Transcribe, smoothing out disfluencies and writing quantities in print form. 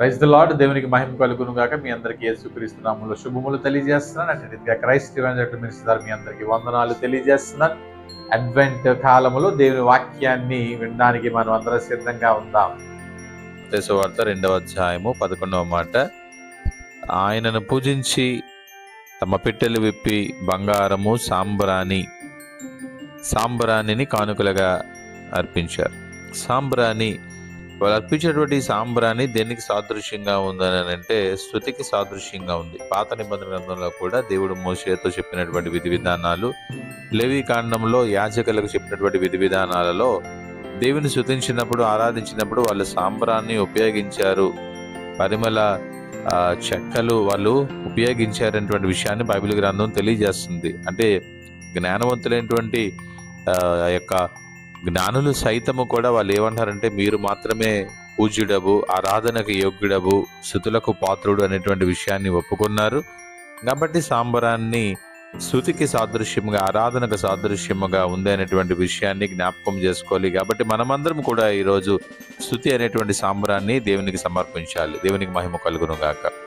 Praise the lord. దేవునికి మహిమ కలుగును గాక. మీ అందరికీ యేసుక్రీస్తు నామములో శుభములు తెలియజేస్తున్నాను. అటు రీతిగా క్రైస్ట్ ఈవాంజలికల్ మినిస్ట్రీ ద్వారా మీ అందరికీ వందనాలు తెలియజేస్తున్నాను. అడ్వెంట్ కాలములో దేవుని వాక్యాన్ని వినడానికి మనం అందరం సిద్ధంగా ఉందాం. మత్తయి సువార్త 2వ అధ్యాయము 11వ మాట. ఆయనను పూజించి తమ పెట్టెలు విప్పి బంగారము సాంబ్రాణిని కానుకలుగా అర్పించారు. వాళ్ళు అర్పించేటువంటి సాంబ్రాణి దేనికి సాదృశ్యంగా ఉందని అంటే స్తుతికి సాదృశ్యంగా ఉంది. పాత నిబంధన గ్రంథంలో కూడా దేవుడు మోషేతో చెప్పినటువంటి విధి విధానాలు, లేవీ కాండంలో యాజకులకు చెప్పినటువంటి విధి విధానాలలో దేవుని స్తుతించినప్పుడు, ఆరాధించినప్పుడు వాళ్ళు సాంబ్రాన్ని ఉపయోగించారు, పరిమళ చెక్కలు వాళ్ళు ఉపయోగించారనేటువంటి విషయాన్ని బైబిల్ గ్రంథం తెలియజేస్తుంది. అంటే జ్ఞానవంతులైనటువంటి యొక్క జ్ఞానులు సైతము కూడా వాళ్ళు ఏమంటారంటే, మీరు మాత్రమే పూజ్యుడవు, ఆరాధనకు యోగ్యుడవు, స్తుతులకు పాత్రుడు అనేటువంటి విషయాన్ని ఒప్పుకున్నారు. కాబట్టి సాంబ్రాన్ని స్తుతికి సాదృశ్యముగా, ఆరాధనకు సాదృశ్యముగా ఉంది అనేటువంటి విషయాన్ని జ్ఞాపకం చేసుకోవాలి. కాబట్టి మనమందరం కూడా ఈరోజు స్తుతి అనేటువంటి సాంబ్రాన్ని దేవునికి సమర్పించాలి. దేవునికి మహిమ కలుగును గాక.